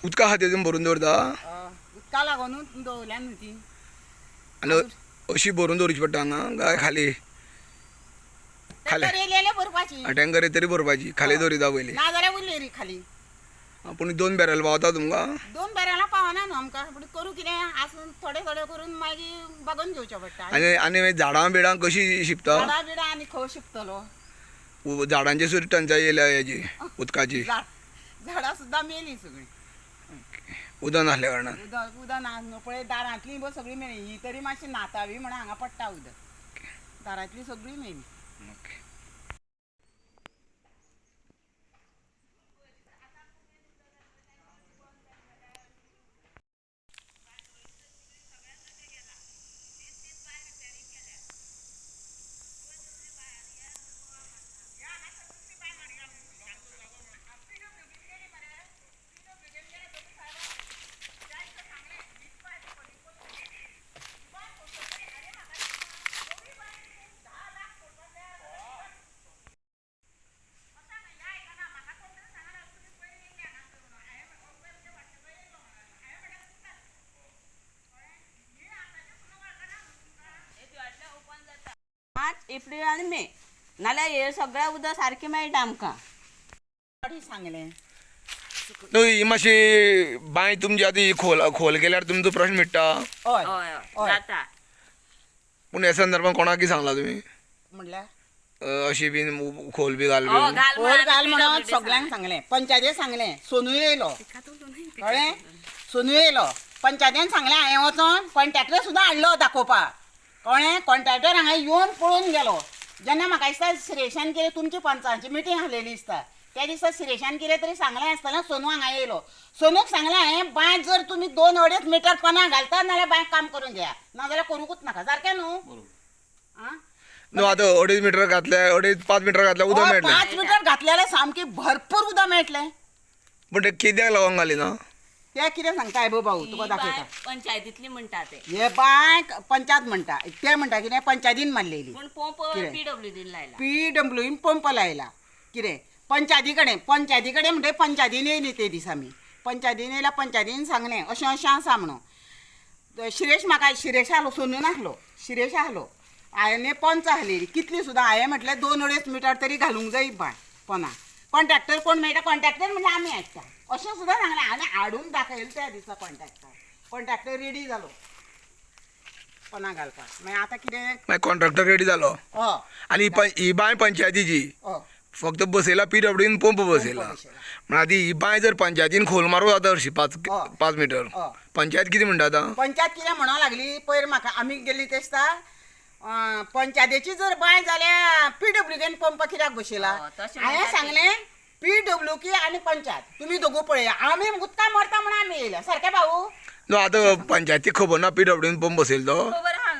उदका खातीर तुमी भरून दवरता उदका लागून दवरल्या न्हू ती. आनी अशी भरून दवरची पडटा हांगा काय खाली खाली टँकर येयले भरपाची टँकर तरी भरपाची खाली दवरिता पयली ना जाल्यार उरलेली खाली. पूण 2 बॅरल पावता तुमकां 2 बॅरलां पावना न्हू आमकां. पूण करूं कितें आसून थोडे थोडे करून मागीर बगोवन घेवचें पडटा. आनी झाडां बिडां कशी शिंपता झाडां बिडां आनी खंय शिंपतलो. झाडांची सुद्दां टंचाई येयल्या हेजी उदकाची झाडां सुद्दां मेली सगळीं उदक नासल्या कारणान. उदक ना पळय दारांतली सगळीं मेली. ही तरी मातशी नातावी म्हणून हांगा पडटा उदक. दारांतली सगळीं मेली. मार्च एप्रिल आनी मे नाल्यार हे सगळें उदक सारकें मेळटा आमकां. सांगलें ही मातशी बांय तुमची आतां ही खोल केल्यार तुमचो प्रश्न मिटता. हय हय हय. जाता. पूण ह्या संदर्भात कोणाकय सांगला तुमी म्हणल्यार अशी बीन खोल बी घाल हय, बी खोल घाल म्हणून सगळ्यांक सांगलें. पंचायतीक सांगलें. सोनू येयलो कळ्ळें. सोनू येयलो पंचायतीन सांगलें. हांवें वचोन कॉन्ट्रॅक्टर सुद्दां हाडलो दाखोवपाक कळ्ळें. कॉन्ट्रॅक्टर हांगा येवन पळोवन गेलो. जेन्ना म्हाका दिसता सुरेशान कितें तुमची पंचांची मिटींग आसलेली दिसता त्या दिसा सुरेशान कितें तरी सांगलें आसतना सोनू हांगा येयलो. सोनूक सांगलें हांवें बांय जर तुमी 2-2.5 मिटर पना घालता नाल्यार बांय काम करून घेया नाजाल्यार करूंकूच नाका. सारकें न्हू. न्हू आतां 2.5 मिटर घातल्या 2.5-5 मिटर घातल्या उदक मेळटलें. 5 मिटर घातले जाल्यार सामकी भरपूर उदक मेळटलें. पूण ते कित्याक लागून घाली ना तें कितें सांगता हेबो भाऊ तुका ही दाखयता. बाय पंचायतींतली म्हणटा ते. हे बांय पंचायत म्हणटा ते म्हणटा कितें पंचायतीन मारलेली. पूण पंप कितें? PWDन लायला. PWDन पंप लायला. कितें पंचायती कडेन म्हणटा पंचायतीन येयली ते दिसा आमी. पंचायतीन येयल्या पंचायतीन सांगलें अशें अशें आसा म्हणून. शिरेश आसलो सोनू नासलो शिरेश आसलो. हांवें पंच आसलेली कितली सुद्दां हांवें म्हटलें 2.5 मिटर तरी घालूंक जाय बाय पोना. कॉन्ट्रॅक्टर कोण मेळटा कॉन्ट्रॅक्टर म्हणजे आमी हाडटा अशें सुद्दां सांगलें. हांवें हाडून दाखयलें त्या दिसा कॉन्ट्रॅक्टर रेडी जालो पोना घालपाक. मागीर आतां कितें मागीर कॉन्ट्रॅक्टर रेडी जालो हय आनी ही बांय पंचायतीची हय फक्त बसयला PWDन पंप बसयला. म्हण आतां ही बांय जर पंचायतीन खोल मारूं जाता हरशी 5 मिटर हय. पंचायत कितें म्हणटा आतां पंचायत कितें म्हणूंक लागली पयर म्हाका आमी गेल्ली ते दिसता पंचायतीची जर बांय जाल्यार PWDन पंप कित्याक बसयला. तशें हांवें म्हणटा सांगलें PWD आनी पंचायत तुमी दोगू पळया आमी उदका मरता म्हणून आमी येयल्या. सारकें भाऊ. न्हू आतां पंचायतीक खबर ना PWDन पंप बसयला तो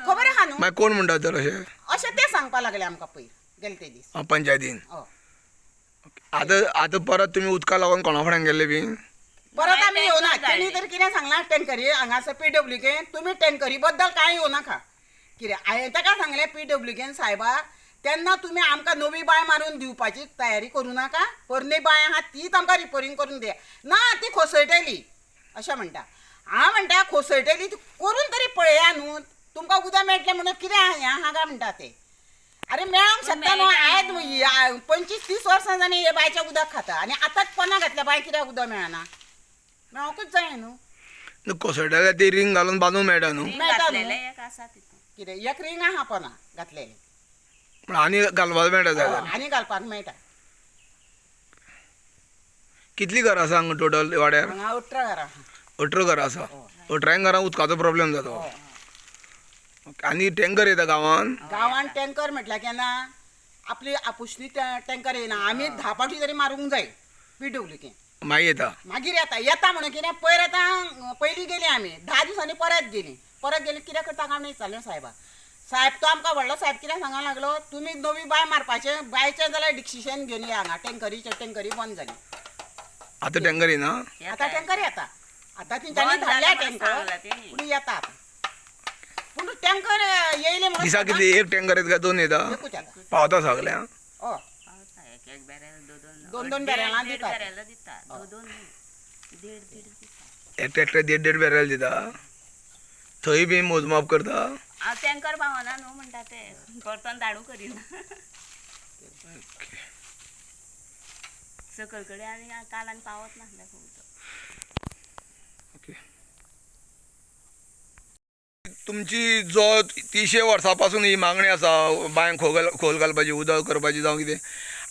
खबर आहा न्हू. मागीर कोण म्हणटा तर अशें अशें ते सांगपा लागले आमकां पयर गेले ते दीस. पंचायतीन. हय. आतां परत तुमी उदका लागून कोणा फुड्यान गेल्ले बी परत आमी येवना. टँकर तेणी तर कितें सांगलां टँकरी हांगासर PWDन तुमी टँकरी बद्दल कांय येवनाका. कितें हांवें ताका सांगलें PWDन सायबा तेन्ना तुमी आमकां नवी बांय मारून दिवपाची तयारी करूं नाका. पोरणी बांय आहा तीच आमकां रिपेरींग करून दिया. ना ती खोसयटली अशें म्हणटा. हांव म्हणटा खोसयटली ती करून तरी पळया न्हू. तुमकां उदक मेळटलें म्हणून कितें हें आहा काय म्हणटा ते. अरे मेळोंक शकता न्हू. आयज 25-30 वर्सां जालीं हे बांयचें उदक खाता आनी आतांच पोना घातल्या बांय कित्याक उदक मेळना. मेळोंकूच जाय न्हू. कोसळटा ती रिंग घालून बांदूंक मेळटा न्हू. मेळटा न्हू. एक आसा तितून. कितें एक रिंग आहा पोना घातलेली पूण आनी घालपाक मेळटा जाल्यार आनी घालपाक मेळटा. कितलीं घरां आसा हांगा टोटल वाड्यार हांगा 18 घरां आहा. 18 घरां आसा. 18 घरां उदकाचो प्रॉब्लेम जाता. आनी टँकर येता गांवान टँकर म्हटल्यार केन्ना आपली आपुसली टँकर येना. आमी 10 फावटी तरी मारूंक जाय PWDन. मागीर येता मागीर येता म्हणून कितें पयर आतां पयलीं गेली आमी 10 दिसांनी परत गेली कितें करता काय म्हणून विचारलें सायबा. साहेब तो आमकां व्हडलो साहेब कितें सांगूंक लागलो तुमी नवी बांय मारपाचें बांयचें जाल्यार डिसिशन घेवन या हांगा टँकरी बंद जाली. आतां टँकर येना. आतां टँकर येता. आतां तेंच्यांनी धाडल्या टँकर पूण येता आतां. पूण टँकर येयले म्हणून दिसा कितली एक टँकर येता काय 2 येता एकूच येता. पावता सगळ्यांक. हय एक बॅरल 2-2 बॅरलां दितात. दिता 2-2 दीड दिता एकटे 1.5 बॅरल दिता थंय बी मोजमाप करता. हांव टँकर पावना न्हू म्हणटा ते परतून धाडू करिना सकल कडेन आनी काल आनी पावत नासलें खूब ओके. तुमची जो 300 वर्सां पासून ही मागणी आसा बांयक खोल घालपाची उदक करपाची जावं कितें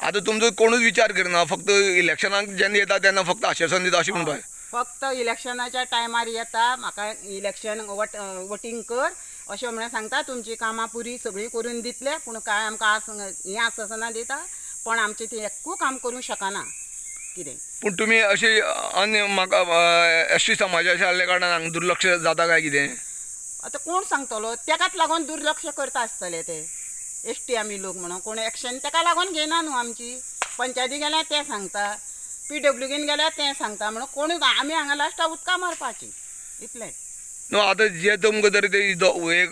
आतां तुमचो कोणूच विचार करना फक्त इलेक्शनाक जेन्ना येता तेन्ना फक्त आश्वासन दिता अशें म्हणपाक. फक्त इलेक्शनाच्या टायमार येता म्हाका इलेक्शन वोटींग कर अशें म्हणून सांगता तुमची कामां पुरी सगळीं करून दितले पूण काय आमकां हें आश्वासनां दिता पण आमचें तें एकू काम करूंक शकना कितें. पूण तुमी अशें अन्य म्हाका एसटी समाजाचे आसल्या कारणान हांगा दुर्लक्ष जाता काय कितें. आतां कोण सांगतलो तेकाच लागून दुर्लक्ष करता आसतले ते एसटी आमी लोक म्हणून कोण एक्शन तेका लागून घेयना न्हू आमची. पंचायती गेल्यार ते सांगता PWCन गेल्यार ते सांगता म्हणून कोणूच आमी हांगा लास्टाक उदकां मारपाची इतलें. न्हू आतां जे तुमकां तरी ते एक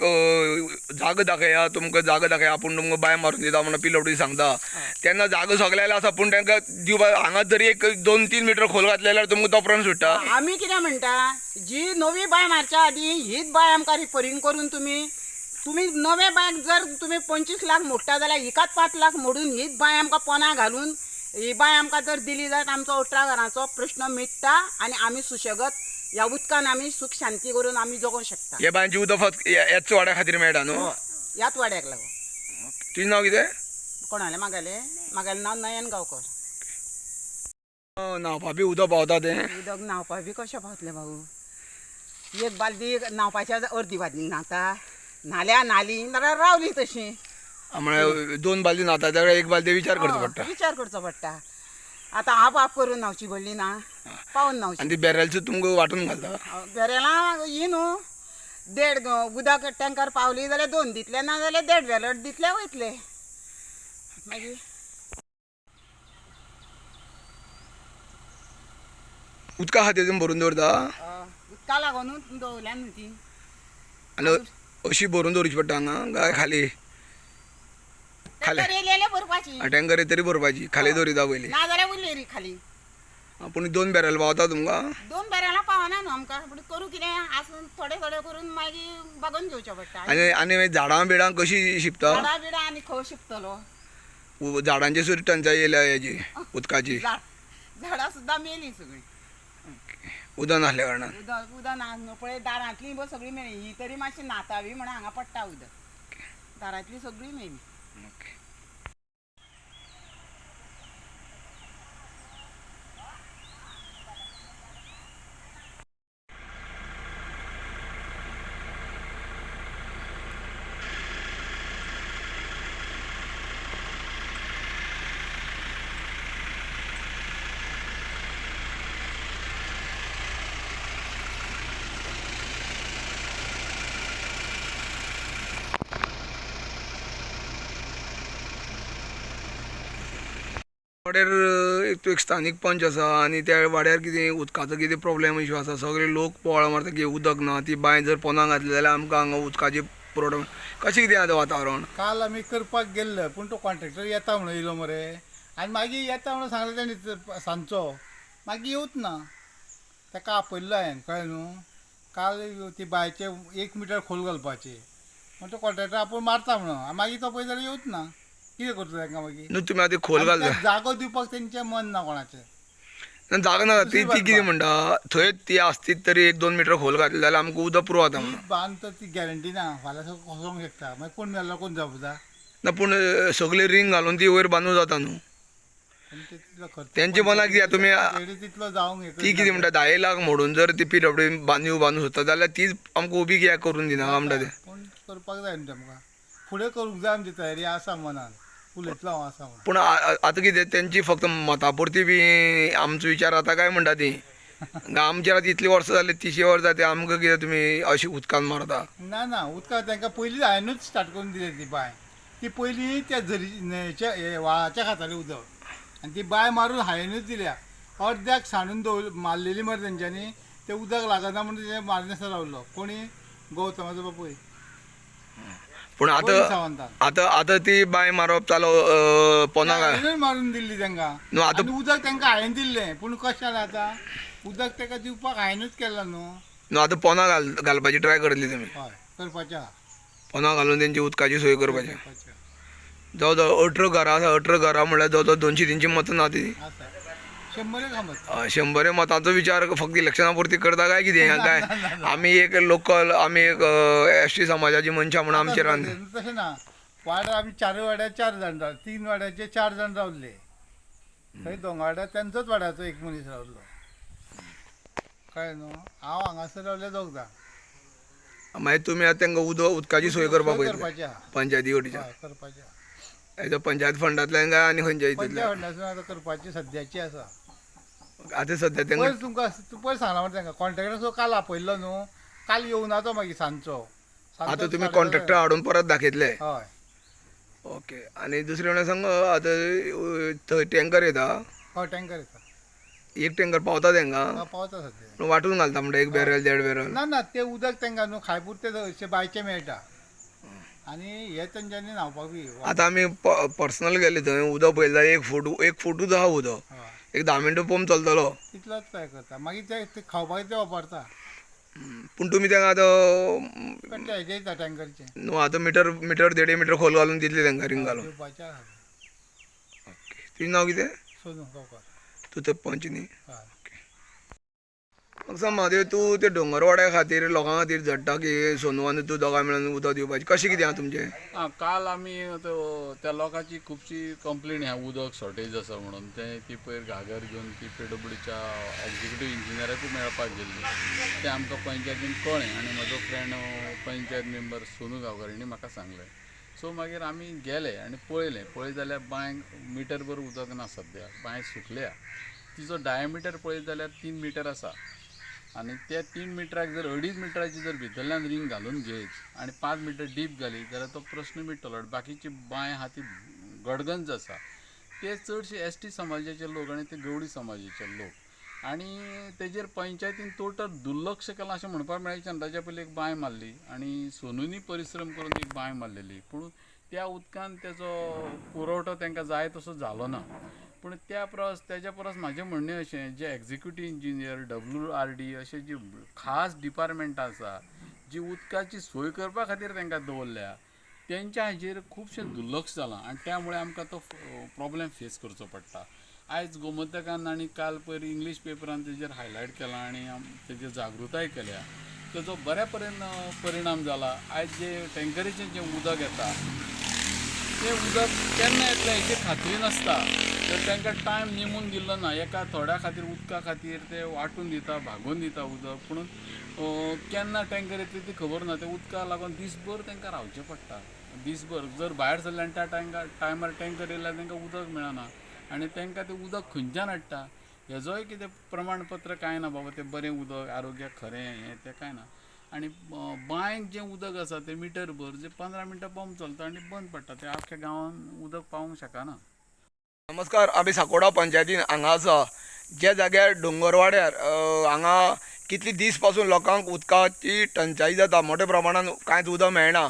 जागो दाखया तुमकां जागो दाखया आपूण तुमकां बाय मारून दिता म्हणून PWC सांगता तेन्ना जागो सगळ्याले आसा पूण तांकां दिवपा हांगा जरी एक 2-3 मिटर खोल घातले जाल्यार तुमकां तो प्रॉब्लेम सुट्टा. आमी कितें म्हणटा जी नवी बांय मारच्या आदी हीच बांय आमकां रिपेरींग करून तुमी नवे बांयक जर तुमी 25 लाख मोडटा जाल्यार हिकाच 5 लाख मोडून हीच बांय आमकां पोना घालून ही बांय आमकां जर दिली जाल्यार आमचो 18 घरांचो प्रश्न मिटता आनी आमी सुशेगत ह्या उदकान आमी सुख शांती करून आमी जगूंक शकता. हे बांयची उदक फक्त ह्याच वाड्या खातीर मेळटा न्हू. ह्याच वाड्याक लागून. तुजें नांव कितें. कोणालें म्हागेलें नांव नयन गांवकर. न्हावपा बी उदक पावता तें. उदक न्हावपा बी कशें पावतलें भाऊ. एक बालदी न्हावपाच्या अर्दी बालदी न्हाता न्हाल्या न्हाली नाल्यार रावली तशी. म्हळ्यार 2 बालदी न्हाता जाल्यार 1 बालदी विचार करचो पडटा. विचार करचो पडटा. आतां आप करून न्हावची पडली ना पावून न्हावची. आनी ती बॅरलची तुमकां वांटून घालता. बॅरलां ही न्हू 1.5 उदक टँकर पावली जाल्यार 2 दितले ना जाल्यार 1.5 बॅरल दितले वयतले मागीर. उदका खातीर तुमी भरून दवरता उदका लागून दवरल्या न्हू ती. आनी अशी भरून दवरची पडटा हांगा काय खाली. खाली येयलेले भरपाची टँकर तरी भरपाची खाली दवरिता पयली ना जाल्यार उरलेली खाली. पूण 2 बॅरल पावता तुमकां. 2 बॅरलां पावना न्हू आमकां पूण करूं कितें आसून थोडे थोडे करून मागीर बगोवन घेवचें पडटा. आनी झाडां बिडां कशी शिंपता. झाडां बिडां आनी खंय शिंपतलो. झाडांची सुद्दां टंचाई येयल्या हेजी उदकाची. झाडां सुद्दां मेली सगळीं उदक नासल्या कारणान. उदक ना पळय दारांतली सगळीं मेली ही तरी मातशी न्हातावी म्हणून हांगा पडटा उदक दारांतली सगळीं मेली. वाड्यार एक स्थानीक पंच आसा आनी त्या वाड्यार कितें उदकाचो कितें प्रॉब्लेम इश्यू आसा सगळे लोक पोळा मारता की उदक ना ती बांय जर पोंदां घातली जाल्यार आमकां हांगा उदकाची प्रॉब्लेम कशें कितें आतां वातावरण. काल आमी करपाक गेल्ले पूण तो कॉन्ट्रॅक्टर येता म्हणून येयलो मरे आनी मागीर येता म्हणून सांगलें तेणी सांजचो मागीर येवच ना. ताका आपयल्लो हांवें कळ्ळें न्हू. काल ती बांयचे 1 मिटर खोल घालपाचे म्हण तो कॉन्ट्रॅक्टर आपूण मारता म्हणून मागीर तो पळय जाल्यार येवच ना. कितें करता तांकां मागीर. न्हू तुमी आतां खोल घालता जागो दिवपाक तेंचें मन ना कोणाचें. जागा ना ती कितें म्हणटा थंय ती आसतीत तरी 1-2 मिटर खोल घातली जाल्यार आमकां उदक पुरवता म्हणून. बांद तर ती गॅरंटी ना फाल्यां सगळं कोसोंक शकता मागीर कोण मेलो कोण जबाबदार. ना पूण सगळी रिंग घालून ती वयर बांदूं जाता न्हू. तेंचे मनाक कितें तुमी तितलो जावंक ती कितें म्हणटा 10 लाख मोडून जर ती PWC बांदूं सोदता जाल्यार तीच आमकां उबी कित्याक करून दिना म्हणटा तें. पूण करपाक जाय न्ही तेमकां फुडें करूंक जाय आमची तयारी आसा मनान उलयतलो हांव आसा म्हणून. पूण आतां कितें तेंची फक्त मता पुरती बी आमचो विचार जाता काय म्हणटा ती. आमचेर आतां इतलीं वर्सां जालीं 30 वर्सां जालीं आमकां कितें तुमी अशी उदकान मारता. ना उदकाक तांकां पयलींच हांवेनूच स्टार्ट करून दिली ती बांय. ती पयलीं त्या झरीच्या व्हाळाच्या खाताली उदक आनी ती बांय मारून हांवेनूच दिल्या. अर्द्याक साणून मारलेली मरे तेंच्यांनी तें उदक लागना म्हणून तें मारनासतना रावलो कोणी गौतमाचो बापूय. पूण पयलीं आतां सावंतान आतां आतां ती बांय मारप चालू पोना घाल हांवेनूच मारून दिल्ली तांकां न्हू आतां आनी उदक तांकां हांवें दिल्लें पूण कशें जालें आतां उदक ताका दिवपाक हांवेनूच केलां न्हू न्हू आतां पोना घालपाची ट्राय करतली तुमी हय करपाचें आहा पोना घालून तेंची उदकाची सोय करपाची करपाचें जवळ जवळ 18 घरां आसा 18 घरां म्हणल्यार जवळ जवळ 200-300 मतां ना ती आसा 100 खामत 100 मतांचो विचार फक्त इलेक्शना पुरती करता काय कितें काय आमी एक लोकल आमी एक एसटी समाजाची मनशां म्हणून आमचे रान तशें ना वाड्यार आमी 4 वाड्यार 4 जाण रावले 3 वाड्याचे 4 जाण रावले थंय 2 वाड्यार तेंचोच वाड्याचो एक मनीस रावलो कळ्ळें न्हू हांव हांगासर रावले 2 जाण मागीर तुमी आतां तांकां उदकाची सोय करपाक पळयतले करपाचें आहा पंचायती कडच्यान हय करपाचें आहा हेजो पंचायत फंडांतल्यान काय आनी खंयच्या पंचायत हितूंतल्यान फंडासून आतां करपाची सद्याची आसा आतां सद्या तांकां पयर तुमकां पयर सांगला मरे तांकां कॉन्ट्रॅक्टर काल आपयल्लो न्हू काल येवन तो मागीर सांजचो आतां तुमी कॉन्ट्रॅक्टर हाडून परत दाखयतले हय ओके आनी दुसरें म्हणल्यार सांग आतां थंय टँकर येता हय टँकर येता एक टँकर पावता तांकां पावता सद्या पूण वांटून घालता म्हणटा 1 बॅरल 1.5 बॅरल ना ना ते उदक तांकां न्हू खाय पुरते अशें बांयचें मेळटा आनी हे तेंच्यांनी न्हांवपाक बी आतां आमी पर्सनल गेले थंय उदक पळयलें जाल्यार 1 फुटूच आहा उदक हय एक 10 मिनटां पंप चलतलो तितलोच ट्राय करता मागीर ते खावपाक ते वापरता पूण तुमी तांकां आतां पण ते हेजे येता टँकरचे न्हू आतां मिटर 1.5 मिटर खोल घालून दितले तांकां रिंग घालून दिवपाचें आहा तुजें नांव कितें सोनू गांवकार तूं ते पंच न्ही हय म्हाका सांग महादेव तूं ते डोंगरवाड्या खातीर लोकां खातीर झडटा की सोनू आनी तूं दोगांय मेळून उदक दिवपाचें कशें कितें आहा तुमचें काल आमी त्या लोकांची खुबशी कंप्लेन ह्या उदक शॉर्टेज आसा म्हणून ती पयर घागर घेवन ती PWDच्या एक्झिक्युटीव इंजिनियराकूय मेळपाक गेल्ली तें आमकां पंचायतीन कळ्ळें आनी म्हजो फ्रेंड पंचायत मेंबर सोनू गांवकार हेणी म्हाका सांगलें सो मागीर आमी गेले आनी पळय जाल्यार बांयक मिटरभर उदक ना सद्या बांय सुकल्या तिचो डायमिटर पळयत जाल्यार 3 मिटर आसा आनी त्या 3 मिटराक जर 2.5 मिटराची जर भितरल्यान रिंग घालून घेयत आनी 5 मिटर डीप घाली जाल्यार तो प्रश्न मिटतलो बाकीची बांय आहा ती गडगंज आसा ते चडशे ST समाजाचे लोक आनी ते गवडी समाजाचे लोक आनी तेजेर पंचायतीन टोटल दुर्लक्ष केलां अशें म्हणपाक मेळचें ताच्या पयलीं एक बांय मारली आनी सोनूनी परिश्रम करून एक बांय मारलेली पूण त्या उदकान तेजो पुरवठो तांकां जाय तसो जालो ना पूण तेच्या परस म्हाजें म्हणणें अशें जे एक्झिक्युटीव इंजिनियर WRD अशे जी खास डिपार्टमेंटां आसा जी उदकाची सोय करपा खातीर तांकां दवरल्या तेंच्या हाजेर खुबशें दुर्लक्ष जालां आनी त्या मुळे आमकां तो प्रॉब्लेम फेस करचो पडटा आयज गोमंतकान आनी काल पयर इंग्लीश पेपरान तेजेर हायलायट केलां आनी तेजेर जागृताय केल्या तेजो बऱ्या परिणाम जाला आयज जे टँकरीचें जें उदक येता तें उदक केन्ना येतलें हेची खात्री नासता तर तांकां टायम नेमून दिल्लो ना एका थोड्या खातीर उदका खातीर ते वांटून दिता भागोवन दिता उदक पूण केन्ना टँकर येतली ती खबर ना ते उदका लागून दिसभर तांकां रावचें पडटा दिसभर जर भायर सरल्यान त्या टायमार टँकर येयल्यार तांकां उदक मेळना आनी तांकां तें उदक खंयच्यान हाडटा हेजोय कितें प्रमाणपत्र कांय ना बाबा तें बरें उदक आरोग्याक खरें हें तें कांय ना आनी बांयक जें उदक आसा तें मिटरभर जे 15 मिनटां पंप चलता आनी बंद पडटा तें आख्या गांवान उदक पावूंक शकना नमस्कार आमी सांकोडा पंचायतीन हांगा आसा ज्या जाग्यार डोंगरवाड्यार हांगा कितले दीस पासून लोकांक उदकाची टंचाई जाता मोठ्या प्रमाणान कांयच उदक मेळना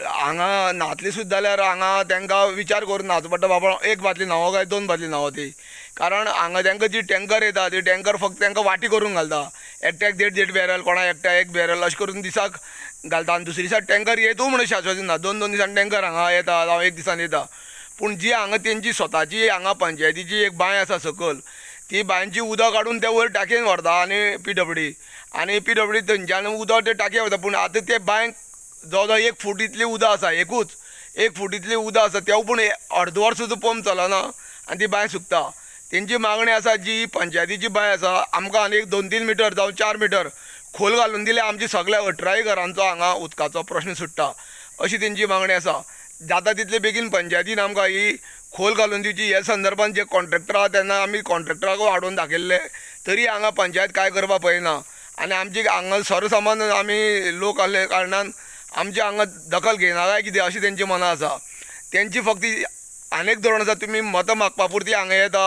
हांगा न्हातली सुद्दां जाल्यार हांगा तांकां विचार करून न्हावचो पडटा बाबा 1 बाटली न्हावो काय 2 बाटली न्हावो ती कारण हांगा तांकां जी टँकर येता ती टँकर फक्त तांकां वाटी करून घालता एकट्याक 1.5 बॅरल कोणाक एकट्याक 1 बॅरल अशें करून दिसाक घालता आनी दुसरे दिसा टँकर येतूय म्हणून शाश्वती ना 2-2 दिसांनी टँकर हांगा येता जावं 1 दिसान येता पूण जी हांगा तेंची स्वताची हांगा पंचायतीची एक बांय आसा सकयल ती बांयची उदक काडून ते वयर टाकयेन व्हरता आनी PWD थंयच्यान उदक ते टाकये व्हरता पूण आतां ते बांयक जवळ जवळ 1 फूट इतलें उदक आसा 1 फूट इतलें उदक आसा तें पूण अर्द वर सुद्दां पंप चलना आनी ती बांय सुकता तेंची मागणी आसा जी पंचायतीची बांय आसा आमकां आनी 2-3 मिटर जावं 4 मिटर खोल घालून दिल्यार आमची सगळ्या 18 घरांचो हांगा उदकाचो प्रश्न सुट्टा अशी तेंची मागणी आसा जाता तितले बेगीन पंचायतीन आमकां ही खोल घालून दिवची हे संदर्भान जे कॉन्ट्रॅक्टर आहा तेन्ना आमी कॉन्ट्रॅक्टराक हाडून दाखयल्ले तरी हांगा पंचायत काय करपा पळयना आनी आमची हांगा सर्वसामान्य आमी लोक आसले कारणान आमचे हांगा दखल घेयना काय कितें अशी तेंची मनां आसा तेंची फक्त अनेक धोरण आसा तुमी मतां मागपा पुरती हांगा येता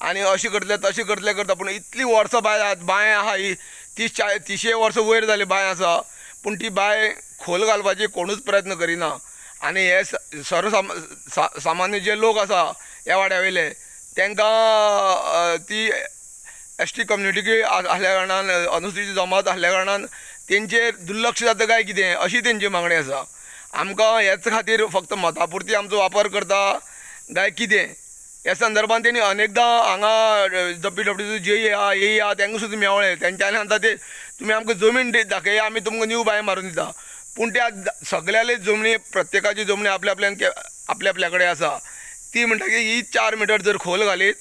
आनी अशें करतले तशें करतले करता पूण इतलीं वर्सां बांय आहा ही 30 वर्सां वयर जाली बांय आसा पूण ती बांय खोल घालपाची कोणूच प्रयत्न करिना आनी हे सामान्य जे लोक आसा ह्या वाड्या वयले तांकां ती एस टी कम्युनिटी आसल्या कारणान अनुसूचित जमात आसल्या कारणान तेंचेर दुर्लक्ष जाता काय कितें अशी तेंची मागणी आसा. आमकां हेच खातीर फक्त मतापुरती आमचो वापर करता काय कितें ह्या संदर्भान तेणी अनेकदां हांगा जो PWC जे आहा ए आहा तांकां सुद्दां मेवळे. तेंच्यांनी सांगता ते तुमी आमकां जमीन दाखया आमी तुमकां न्यू बाय मारून दिता. पूण त्या सगळ्याले जमनी प्रत्येकाची जमनी आपल्या आपल्या कडेन आसा. ती म्हणटा की ही 4 मीटर जर खोल घालीत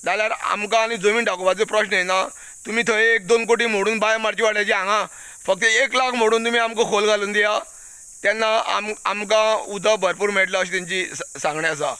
जाल्यार आमकां आनी जमीन दाखोवपाचो प्रश्न येना. तुमी थंय 1-2 कोटी मोडून बाय मारची वाड्याची हांगा फक्त 1 लाख मोडून तुमी आमकां खोल घालून दिया तेन्ना आमकां उदक भरपूर मेळटलें अशें तेंची सांगणें आसा.